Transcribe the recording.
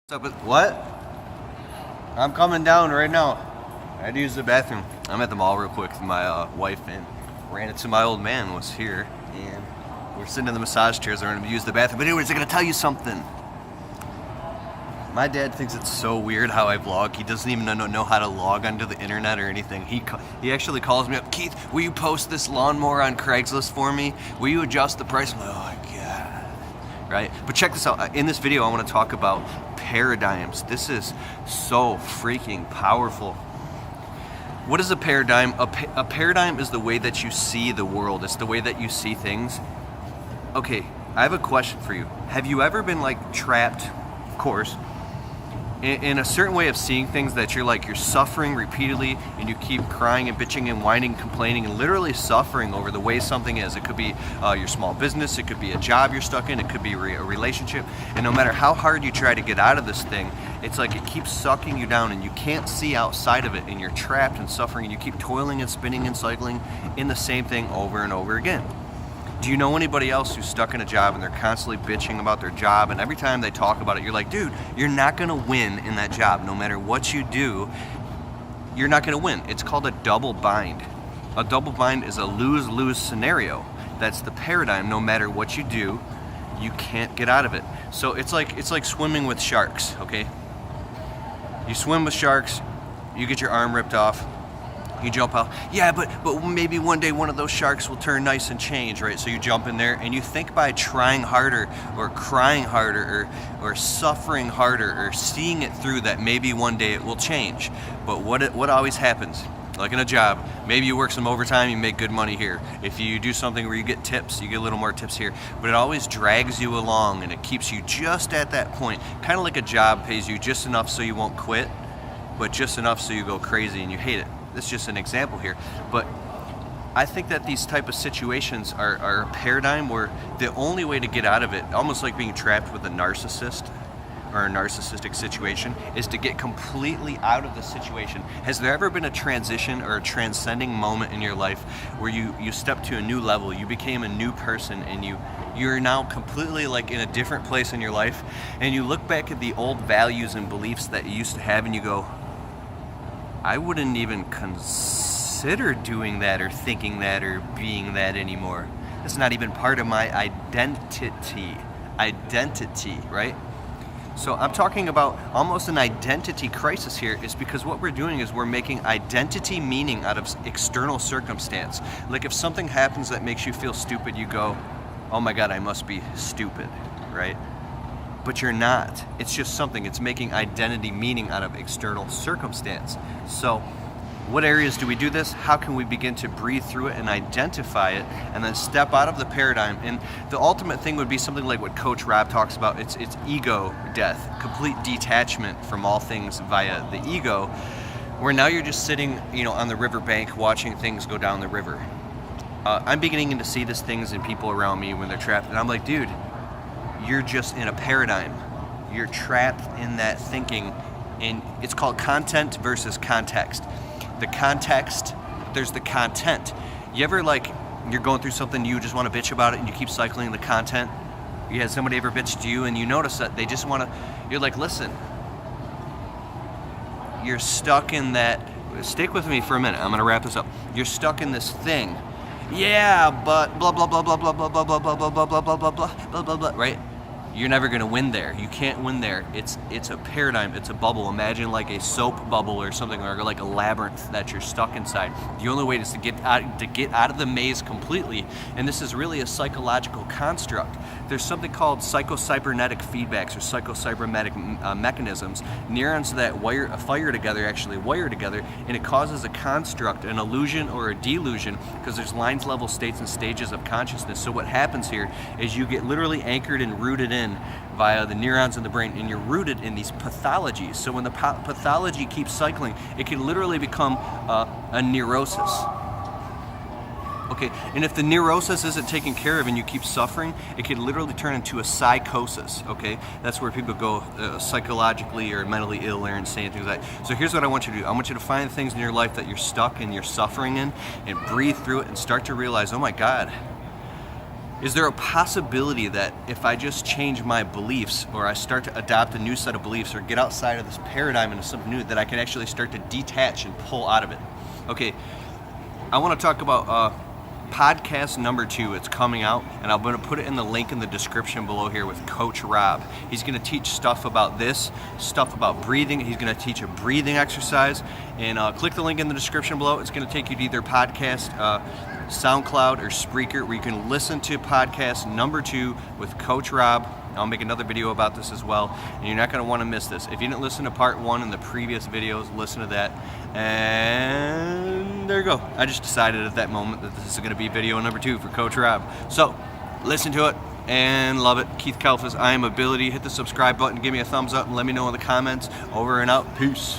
What's up? What? I'm coming down right now. I had to use the bathroom. I'm at the mall real quick. My wife and ran into my old man was here, and we're sitting in the massage chairs. We're going to use the bathroom. But anyways, I'm going to tell you something. My dad thinks it's so weird how I vlog. He doesn't even know how to log onto the internet or anything. He actually calls me up, Keith, will you post this lawnmower on Craigslist for me? Will you adjust the price? I'm like, oh my God. Right? But check this out. In this video, I want to talk about paradigms. This is so freaking powerful. What is a paradigm? A paradigm is the way that you see the world. It's the way that you see things. Okay, I have a question for you. Have you ever been like trapped, of course, in a certain way of seeing things that you're suffering repeatedly, and you keep crying and bitching and whining, complaining, and literally suffering over the way something is? It could be your small business, it could be a job you're stuck in, it could be a relationship, and no matter how hard you try to get out of this thing, it's like it keeps sucking you down and you can't see outside of it, and you're trapped and suffering, and you keep toiling and spinning and cycling in the same thing over and over again. Do you know anybody else who's stuck in a job and they're constantly bitching about their job, and every time they talk about it, you're like, dude, you're not gonna win in that job. No matter what you do, you're not gonna win. It's called a double bind. A double bind is a lose-lose scenario. That's the paradigm. No matter what you do, you can't get out of it. So it's like swimming with sharks, okay? You swim with sharks, you get your arm ripped off, you jump out. Yeah, but maybe one day one of those sharks will turn nice and change, right? So you jump in there and you think by trying harder or crying harder or suffering harder or seeing it through that maybe one day it will change. But what always happens? Like in a job, maybe you work some overtime, you make good money here. If you do something where you get tips, you get a little more tips here. But it always drags you along and it keeps you just at that point. Kind of like a job pays you just enough so you won't quit, but just enough so you go crazy and you hate it. This is just an example here, but I think that these type of situations are a paradigm where the only way to get out of it, almost like being trapped with a narcissist or a narcissistic situation, is to get completely out of the situation. Has there ever been a transition or a transcending moment in your life where you stepped to a new level, you became a new person, and you're now completely like in a different place in your life, and you look back at the old values and beliefs that you used to have and you go, I wouldn't even consider doing that or thinking that or being that anymore. It's not even part of my identity, right? So I'm talking about almost an identity crisis here, is because what we're doing is we're making identity meaning out of external circumstance. Like if something happens that makes you feel stupid, you go, oh my God, I must be stupid, right? But you're not. It's just something. It's making identity meaning out of external circumstance. So what areas do we do this? How can we begin to breathe through it and identify it and then step out of the paradigm? And the ultimate thing would be something like what Coach Rob talks about. It's ego death, complete detachment from all things via the ego, where now you're just sitting, on the riverbank watching things go down the river. I'm beginning to see these things in people around me when they're trapped, and I'm like, dude, you're just in a paradigm. You're trapped in that thinking, and it's called content versus context. The context, there's the content. You ever you're going through something, you just want to bitch about it and you keep cycling the content? You had somebody ever bitch to you and you notice that they just want to, you're like, listen, you're stuck in that, stick with me for a minute, I'm going to wrap this up. You're stuck in this thing. Yeah, but blah, blah, blah, blah, blah, blah, blah, blah, blah, blah, blah, blah, blah, blah, blah, blah, blah, right? You're never going to win there. You can't win there. It's a paradigm. It's a bubble. Imagine like a soap bubble or something, or like a labyrinth that you're stuck inside. The only way is to get out of the maze completely, and this is really a psychological construct. There's something called psychocybernetic feedbacks or psychocybernetic mechanisms. Neurons that fire together, and it causes a construct, an illusion or a delusion, because there's lines, level, states, and stages of consciousness. So what happens here is you get literally anchored and rooted in via the neurons in the brain, and you're rooted in these pathologies. So when the pathology keeps cycling, it can literally become a neurosis. Okay, and if the neurosis isn't taken care of and you keep suffering, it can literally turn into a psychosis, okay? That's where people go psychologically or mentally ill or insane, things like that. So here's what I want you to do. I want you to find things in your life that you're stuck and you're suffering in, and breathe through it and start to realize, oh my God, Is there a possibility that if I just change my beliefs, or I start to adopt a new set of beliefs, or get outside of this paradigm into something new, that I can actually start to detach and pull out of it? Okay, I want to talk about podcast number 2. It's coming out, and I'm going to put it in the link in the description below here with Coach Rob. He's going to teach stuff about this, stuff about breathing. He's going to teach a breathing exercise, and click the link in the description below. It's going to take you to either podcast, SoundCloud, or Spreaker, where you can listen to podcast number 2 with Coach Rob. I'll make another video about this as well, and you're not going to want to miss this. If you didn't listen to part 1 in the previous videos, listen to that. And there you go. I just decided at that moment that this is going to be video number 2 for Coach Rob. So listen to it and love it. Keith Kalfas, I Am Ability. Hit the subscribe button, give me a thumbs up, and let me know in the comments. Over and out. Peace.